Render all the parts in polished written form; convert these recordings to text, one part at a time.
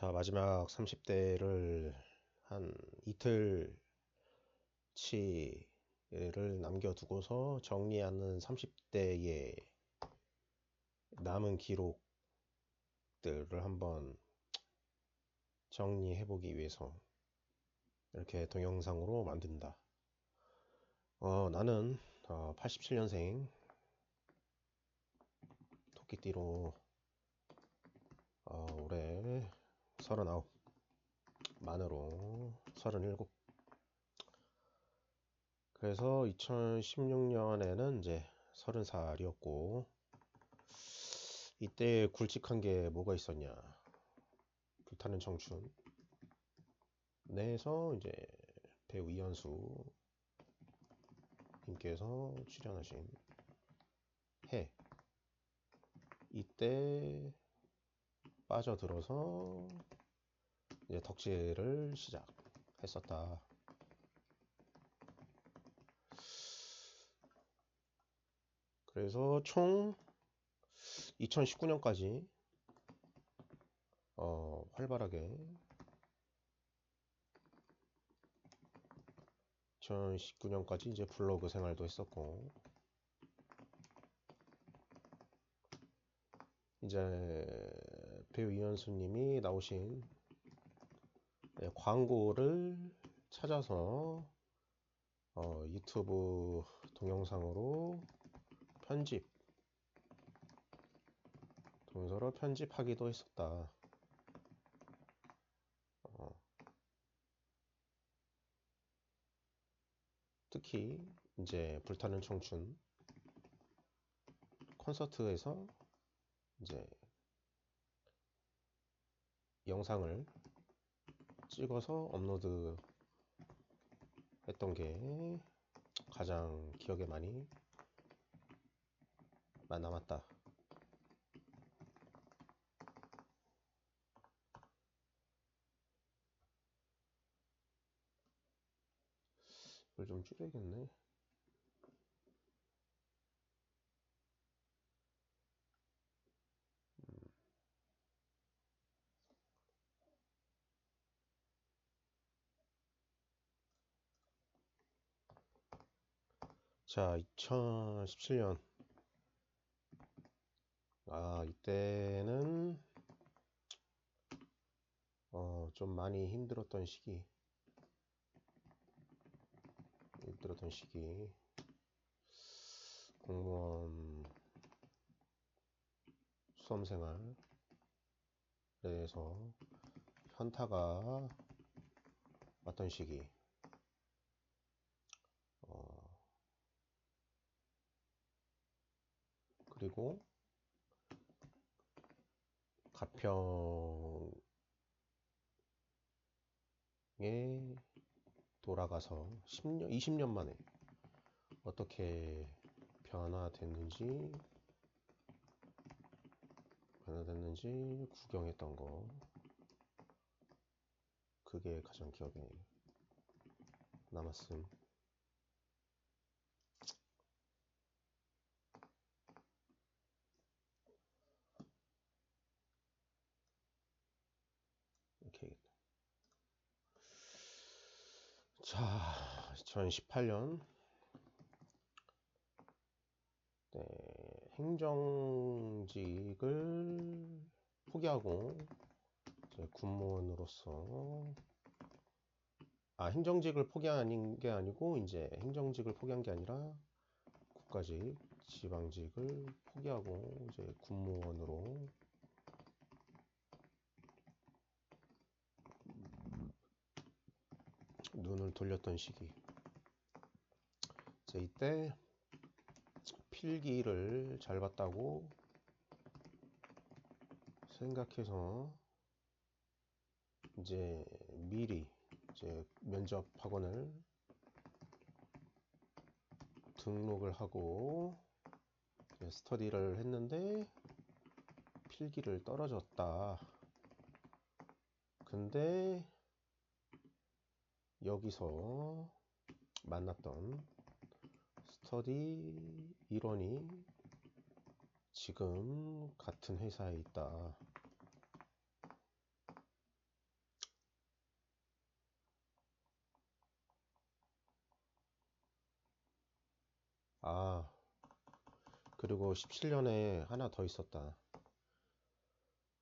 자, 마지막 30대를 한 이틀치를 남겨두고서 정리하는 30대의 남은 기록들을 한번 정리해보기 위해서 이렇게 동영상으로 만든다. 나는 87년생 토끼띠로 올해 39 만으로 37. 그래서 2016년에는 이제 30살이었고, 이때 굵직한 게 뭐가 있었냐. 불타는 청춘 내에서 이제 배우 이현수 님께서 출연하신 해, 이때 빠져들어서 이제 덕질을 시작했었다. 그래서 총 2019년까지 활발하게 2019년까지 이제 블로그 생활도 했었고, 이제 배우 이현수님이 나오신 광고를 찾아서 유튜브 동영상으로 동영상으로 편집하기도 했었다. 특히 이제 불타는 청춘 콘서트에서 이제 영상을 찍어서 업로드 했던 게 가장 기억에 많이 남았다. 이걸 좀 줄여야겠네. 자, 2017년. 이때는 좀 많이 힘들었던 시기. 공무원 수험생활에서 현타가 왔던 시기. 그리고 가평에 돌아가서 20년 만에 어떻게 변화됐는지 구경했던 거, 그게 가장 기억에 남았음. 이렇게. 자, 2018년 네, 행정직을 포기하고 이제 군무원으로서 행정직을 포기한 게 아니고, 이제 행정직을 포기한 게 아니라 국가직, 지방직을 포기하고 이제 군무원으로 눈을 돌렸던 시기. 이제 이때 필기를 잘 봤다고 생각해서 이제 미리 이제 면접 학원을 등록을 하고 스터디를 했는데 필기를 떨어졌다. 근데 여기서 만났던 스터디 일원이 지금 같은 회사에 있다. 아, 그리고 17년에 하나 더 있었다.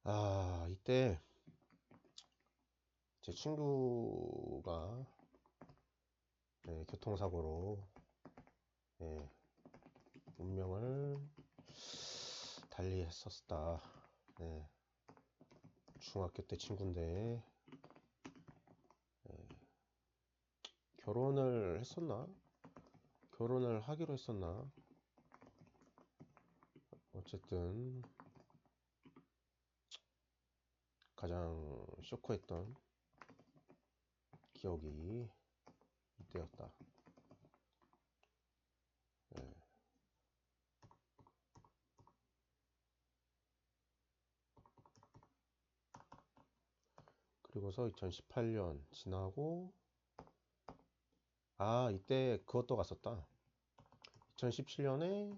아, 이때 제 친구가 네, 교통사고로 네, 운명을 달리했었다. 네, 중학교 때 친구인데 네, 결혼을 했었나? 결혼을 하기로 했었나? 어쨌든 가장 쇼크했던 기억이 이때였다. 네. 그리고서 2018년 지나고 아 이때 그것도 갔었다. 2017년에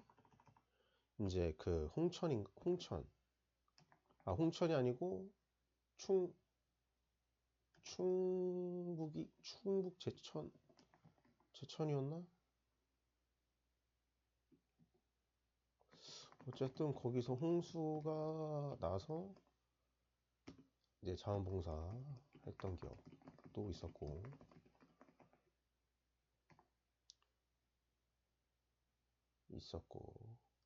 이제 그 홍천이 아니고 충북 제천이었나? 어쨌든 거기서 홍수가 나서 이제 자원봉사 했던 기억도 있었고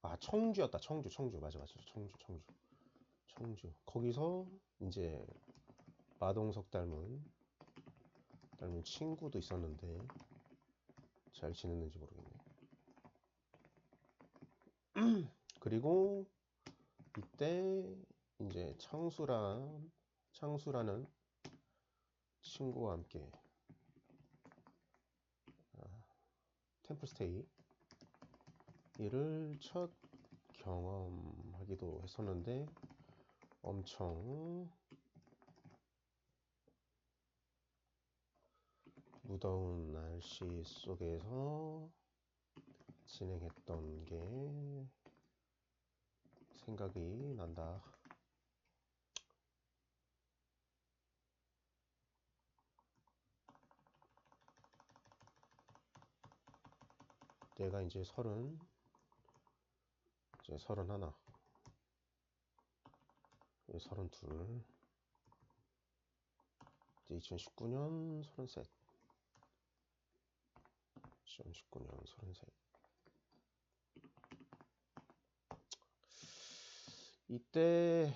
아 청주였다. 청주 맞아 청주 거기서 이제 마동석 닮은 친구도 있었는데 잘 지냈는지 모르겠네. 그리고 이때 이제 창수라는 친구와 함께 템플스테이 이를 첫 경험하기도 했었는데 엄청 무더운 날씨 속에서 진행했던 게 생각이 난다. 내가 이제 서른하나, 서른둘, 이제 2019년 33, 2019년 33. 이때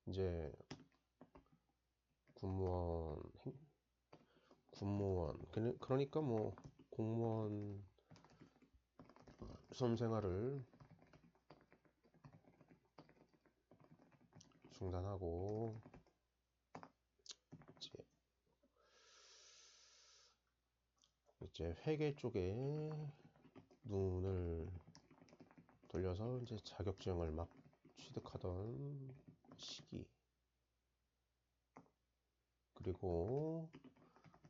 이제 그러니까 뭐 공무원 수험 생활을 중단하고 이제 회계 쪽에 눈을 돌려서 이제 자격증을 막 취득하던 시기. 그리고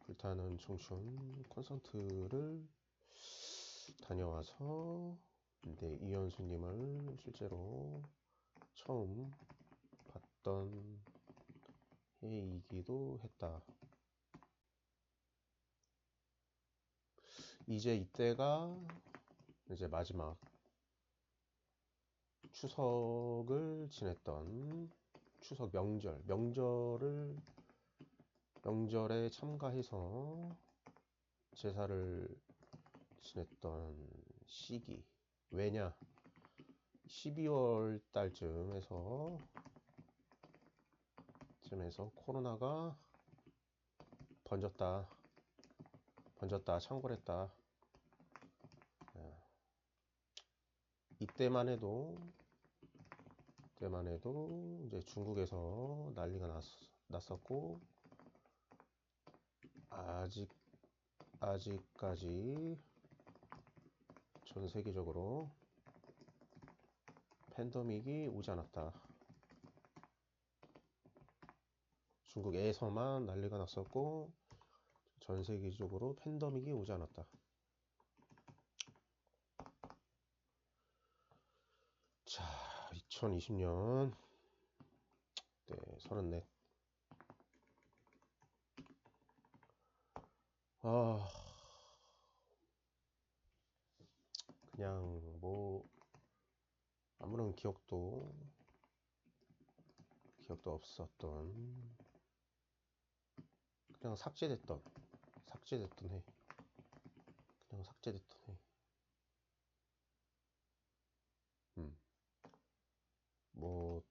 불타는 청춘 콘서트를 다녀와서 근데 이현수님을 실제로 처음 봤던 해이기도 했다. 이제 이때가 이제 마지막 추석을 지냈던 추석 명절에 참가해서 제사를 지냈던 시기. 왜냐? 12월 달쯤에서 코로나가 번졌다, 창궐했다. 이때만 해도 이제 중국에서 난리가 났었고 아직까지 전 세계적으로 팬데믹이 오지 않았다. 중국에서만 난리가 났었고 전 세계적으로 팬데믹이 오지 않았다. 자, 2020년 네, 34. 그냥 뭐 아무런 기억도 없었던, 그냥 삭제됐던 해. 그냥 삭제됐던 해. 뭐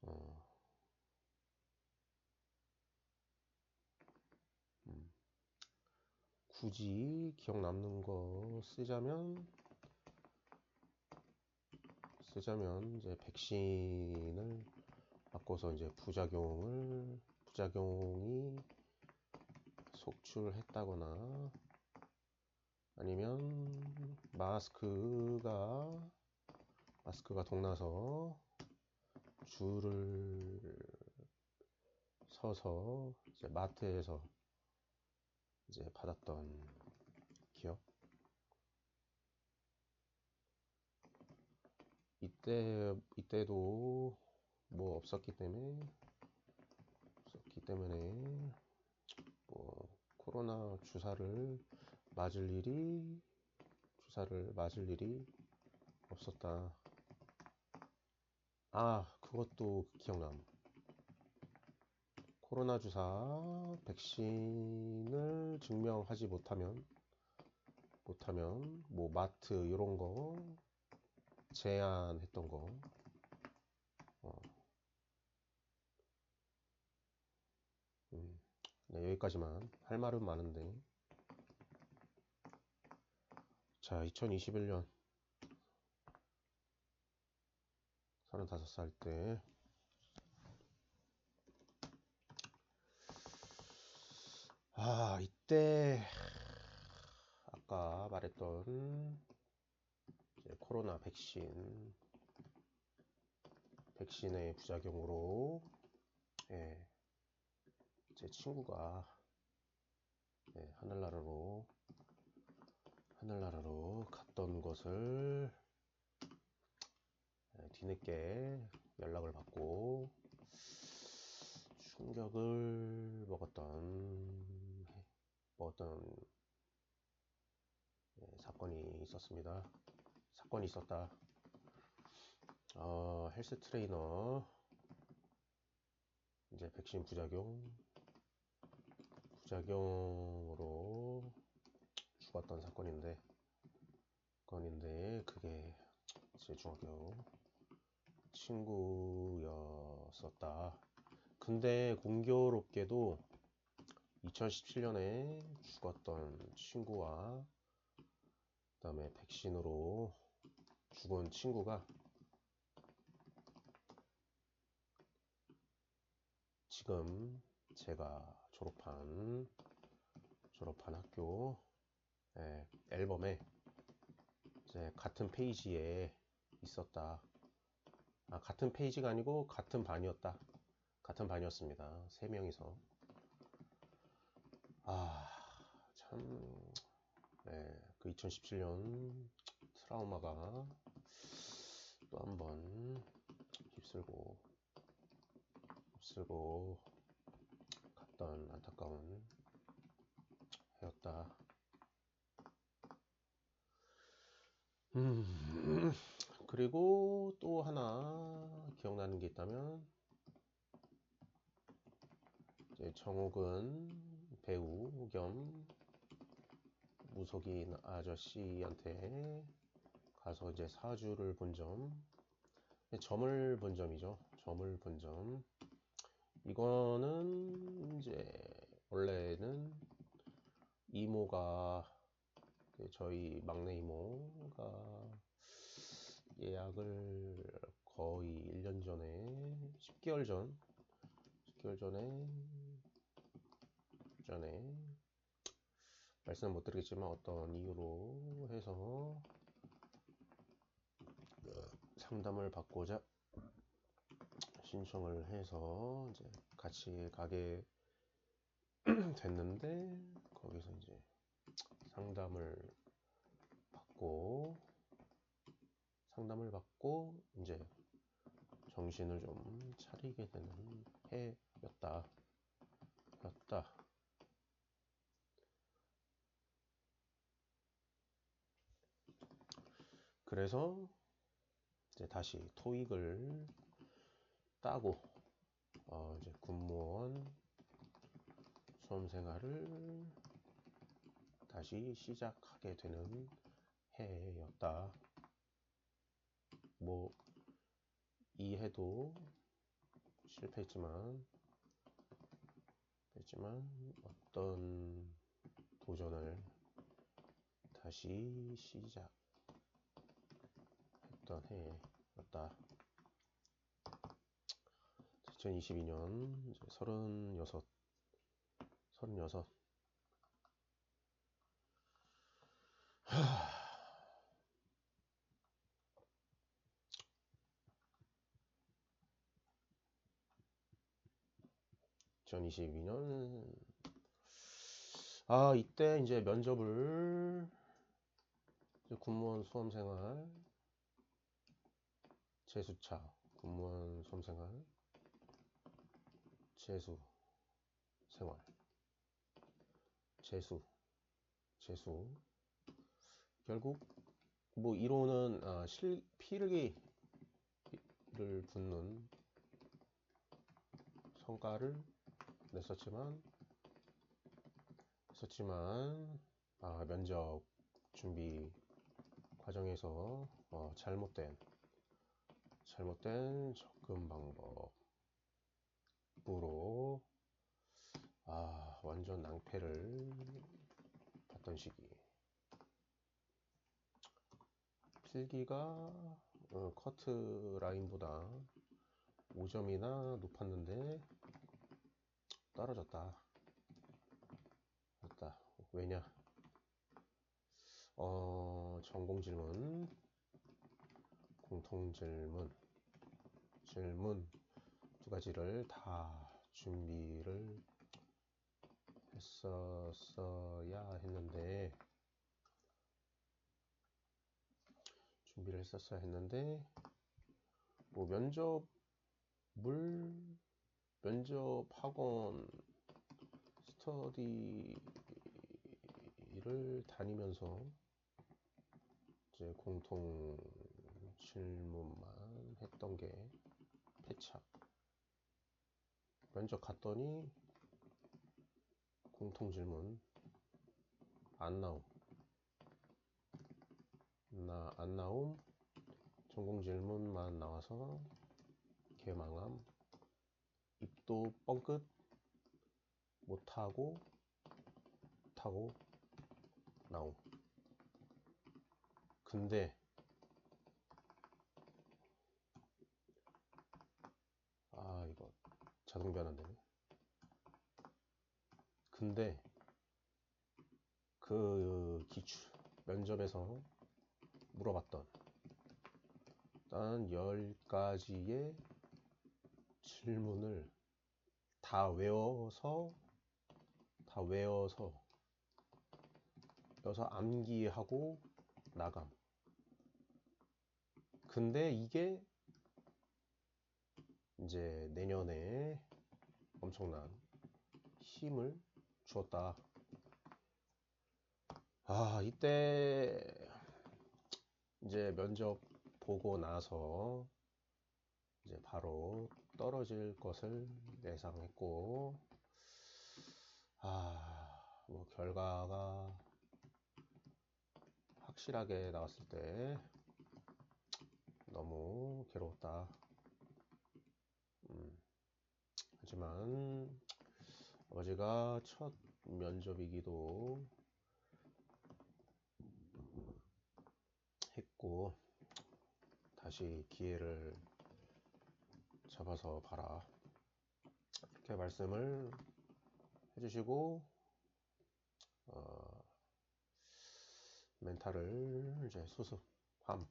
어, 굳이 기억 남는 거 쓰자면 이제 백신을 맞고서 이제 부작용이 속출했다거나, 아니면 마스크가 동나서 줄을 서서 이제 마트에서 이제 받았던 기억. 이때도 뭐 없었기 때문에 뭐 코로나 주사를 맞을 일이 없었다. 아, 그것도 기억남. 코로나 주사 백신을 증명하지 못하면 뭐 마트 이런 거 제한했던 거. 네, 여기까지만. 할 말은 많은데. 자, 2021년 35살 때 이때 아까 말했던 이제 코로나 백신의 부작용으로, 예, 제 친구가, 예, 하늘나라로 갔던 것을, 예, 뒤늦게 연락을 받고 충격을 먹었던, 예, 사건이 있었다. 헬스 트레이너 이제 백신 부작용으로 죽었던 사건인데 그게 제 중학교 친구였었다. 근데 공교롭게도 2017년에 죽었던 친구와 그다음에 백신으로 죽은 친구가 지금 제가 졸업한 학교, 예, 앨범에 이제 같은 페이지에 있었다. 같은 페이지가 아니고 같은 반이었습니다. 3명이서. 참, 네, 그 2017년 트라우마가 또 한 번 휩쓸고 갔던 안타까운 해였다. 그리고 또 하나 기억나는 게 있다면, 이제 정욱은 배우 겸 무속인 아저씨한테 가서 이제 사주를 본 점을 본 점이죠. 점을 본 점. 이거는 이제 원래는 이모가, 저희 막내 이모가 예약을 거의 1년 전에, 10개월 전에 말씀은 못 드리겠지만 어떤 이유로 해서 상담을 받고자 신청을 해서 이제 같이 가게 됐는데, 거기서 이제 상담을 받고 이제 정신을 좀 차리게 되는 해였다. 그래서 이제 다시 토익을 따고 이제 군무원 수험 생활을 다시 시작하게 되는 해였다. 뭐 이 해도 실패했지만 어떤 도전을 다시 시작했던 해였다. 2022년 이제 36 2022년 이때 이제 면접을 이제 군무원 수험생활 재수차 군무원 수험생활 재수 생활 재수 결국 뭐 이론은 필기를 붙는 성과를 냈었지만 면접 준비 과정에서 잘못된 접근 방법으로 완전 낭패를 봤던 시기. 필기가 커트 라인보다 5점이나 높았는데 떨어졌다. 왜냐? 전공 질문, 공통 질문 두 가지를 다 준비를 했었어야 했는데 뭐 면접 학원 스터디를 다니면서 이제 공통 질문만 했던 게 패착. 면접 갔더니 공통 질문 안 나옴. 전공 질문만 나와서 개망함. 입도 뻥끗 못하고 나옴. 근데 이거 자동 변환 되네. 근데 그 기출 면접에서 물어봤던 단 10가지의 질문을 다 외워서 암기하고 나감. 근데 이게 이제 내년에 엄청난 힘을 주었다. 이때 이제 면접 보고 나서 이제 바로 떨어질 것을 예상했고, 뭐 결과가 확실하게 나왔을 때 너무 괴로웠다. 하지만 아버지가 첫 면접이기도 했고 다시 기회를 잡아서 봐라 이렇게 말씀을 해주시고 멘탈을 이제 수습함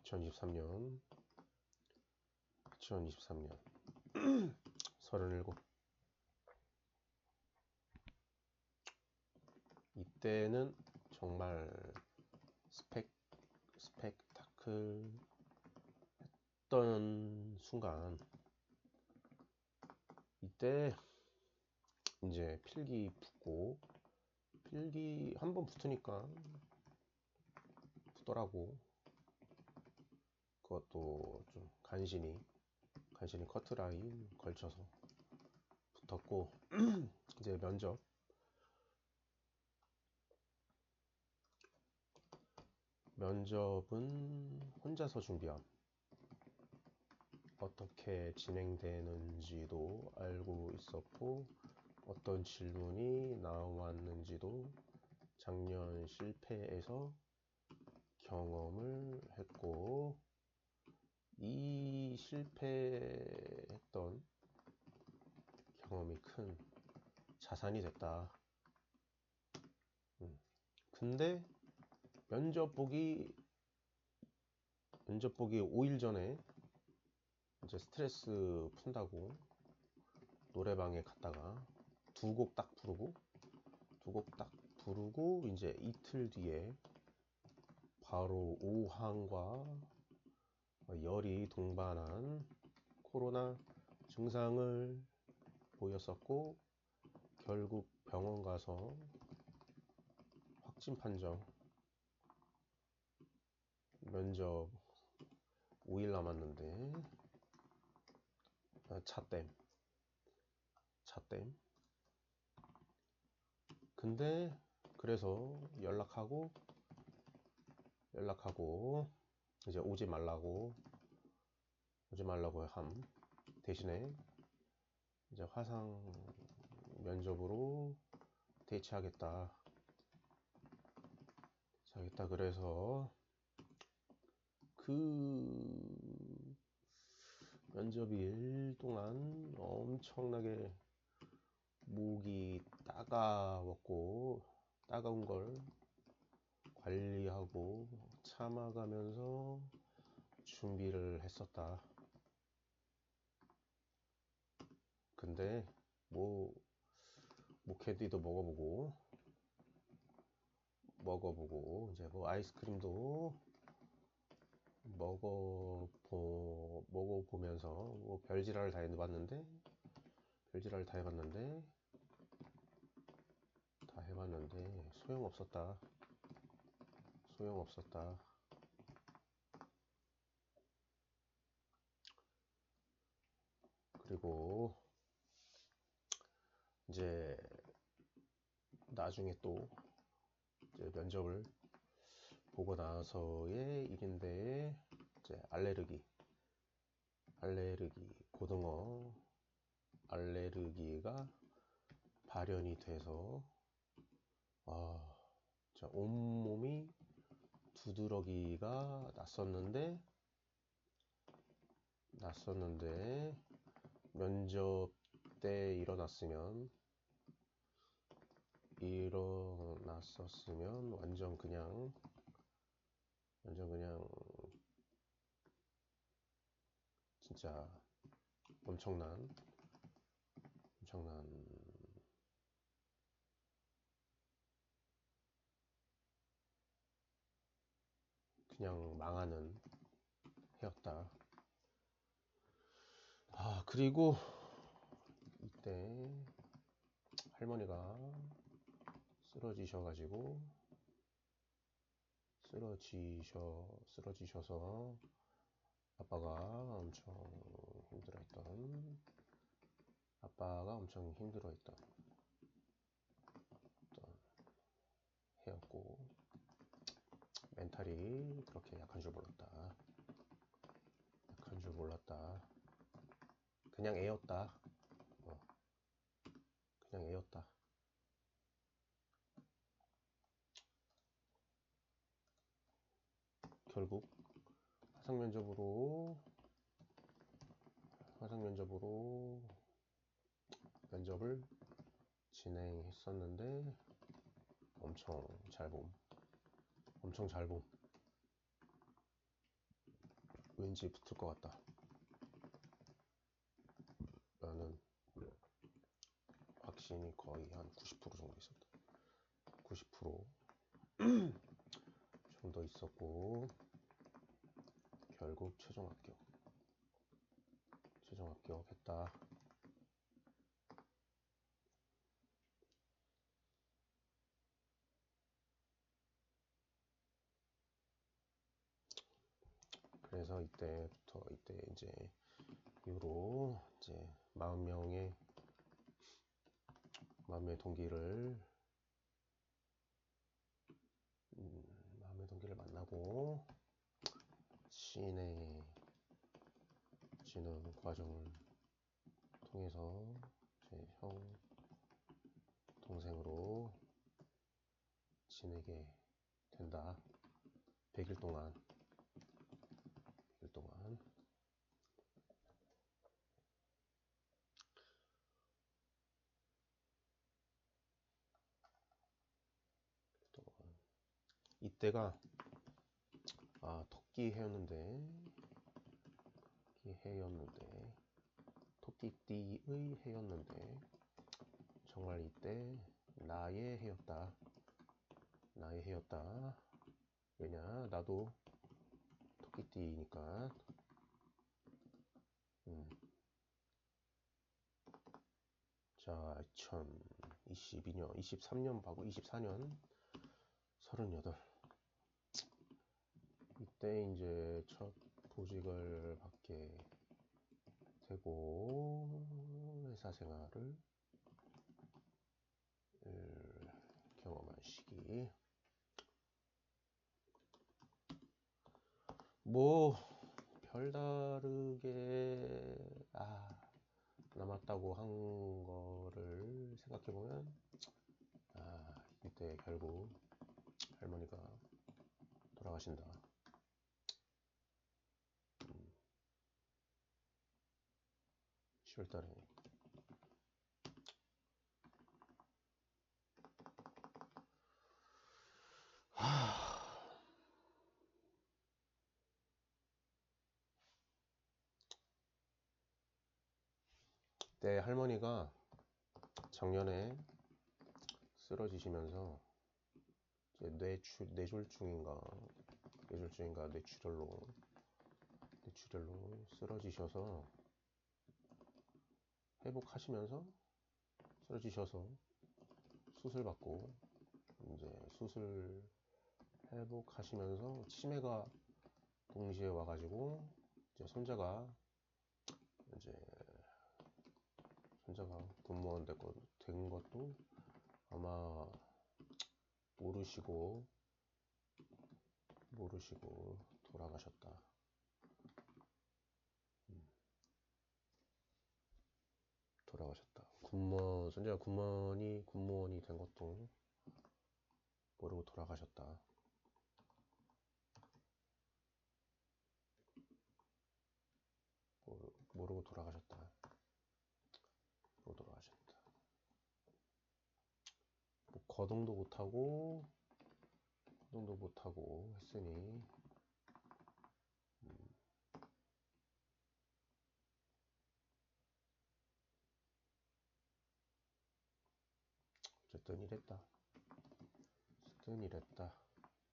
2023년 37 이때는 정말 스펙타클 했던 순간, 이때 이제 필기 붙고 필기 한 번 붙으니까 붙더라고. 그것도 좀 간신히 커트라인 걸쳐서 붙었고 이제 면접은 혼자서 준비함. 어떻게 진행되는지도 알고 있었고 어떤 질문이 나왔는지도 작년 실패에서 경험을 했고 이 실패했던 경험이 큰 자산이 됐다. 근데 면접 보기 5일 전에 이제 스트레스 푼다고 노래방에 갔다가 두 곡 딱 부르고 이제 이틀 뒤에 바로 오한과 열이 동반한 코로나 증상을 보였었고 결국 병원 가서 확진 판정. 면접 5일 남았는데 차땜. 근데 그래서 연락하고 이제 오지 말라고 함. 대신에 이제 화상 면접으로 대체하겠다. 그래서 그 면접일 동안 엄청나게 목이 따가운 걸 관리하고 참아가면서 준비를 했었다. 근데 캔디도 먹어보고 이제 아이스크림도 먹어보면서 별지랄을 다 해봤는데 소용없었다. 그리고 이제 나중에 또 이제 면접을 보고 나서의 일인데 이제 알레르기 고등어 알레르기가 발현이 돼서 온몸이 두드러기가 났었는데 면접 때 일어났었으면 완전 그냥 진짜 엄청난 그냥 망하는 해였다. 그리고 이때 할머니가 쓰러지셔서 아빠가 엄청 힘들어했던 해였고 멘탈이 그렇게 약한 줄 몰랐다. 그냥 애였다. 결국 화상 면접으로 면접을 진행했었는데 엄청 잘 봄. 왠지 붙을 것 같다 라는 확신이 거의 한 90% 정도 있었다. 90% 정도 있었고 결국 최종 합격했다. 그래서 이때부터 이때 이제 이후로 이제 40명의 동기를 40명의 동기를 만나고 친해지는 과정을 통해서 제 형 동생으로 지내게 된다. 100일 동안 100일 동안 이때가 토끼 해였는데 토끼띠의 해였는데 정말 이때 나의 해였다. 왜냐 나도 토끼띠니까. 자, 2022년 23년 하고 24년 38 이때 이제 첫 보직을 받게 되고 회사 생활을 경험한 시기. 뭐 별다르게 남았다고 한 거를 생각해보면 이때 결국 할머니가 돌아가신다. 10월달에 때 할머니가 작년에 쓰러지시면서 이제 뇌졸중인가 뇌출혈로 쓰러지셔서 회복하시면서 쓰러지셔서 수술 받고 이제 수술 회복하시면서 치매가 동시에 와가지고 이제 손자가 군무원 된 것도 아마 모르시고 돌아가셨다. 손자가 군무원이 된 것도 모르고 돌아가셨다. 모르고 돌아가셨다. 뭐 거동도 못하고 했으니 어쨌든 이랬다.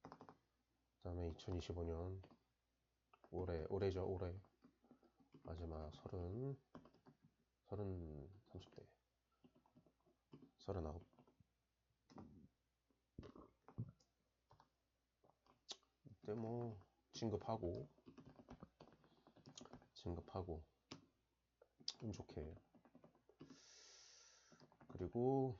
그 다음에 2025년 올해죠. 마지막 30대 39 이때 뭐 진급하고 운 좋게 그리고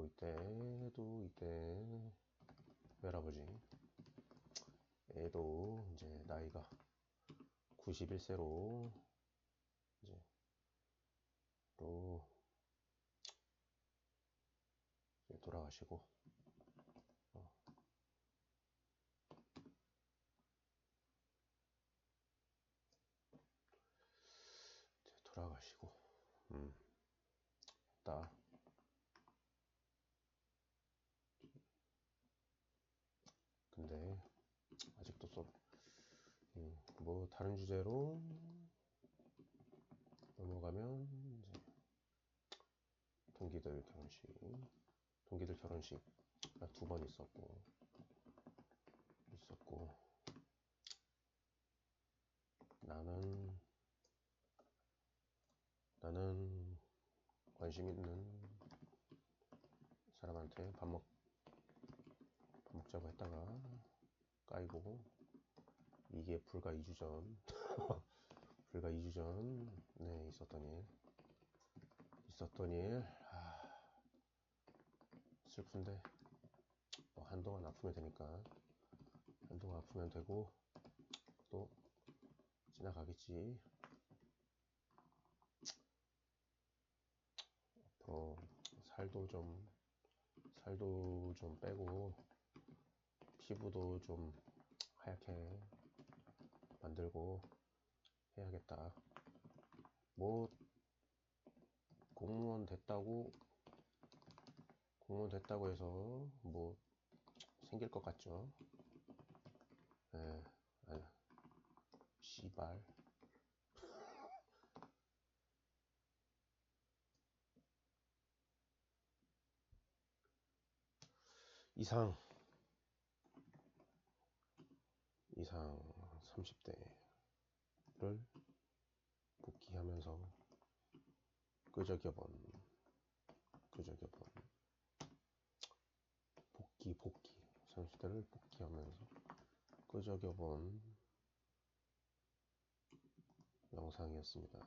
이때 외할아버지 애도 이제 나이가 91세로 이제 또 돌아가시고 다 근데 아직도 뭐 다른 주제로 넘어가면 이제 동기들 결혼식 2번 있었고 나는 나는 관심 있는 사람한테 밥 먹자고 했다가 까이고, 이게 불과 2주 전 불과 2주 전 네, 있었던 일. 슬픈데 뭐 한동안 아프면 되니까 한동안 아프면 되고 또 지나가겠지. 앞으로 살도 좀 빼고 피부도 좀 하얗게 만들고 해야겠다. 뭐 공무원 됐다고 해서 뭐 생길 것 같죠? 예, 아니, 씨발. 이상 30대를 복귀하면서 끄적여본 복귀 30대를 복귀하면서 끄적여본 영상이었습니다.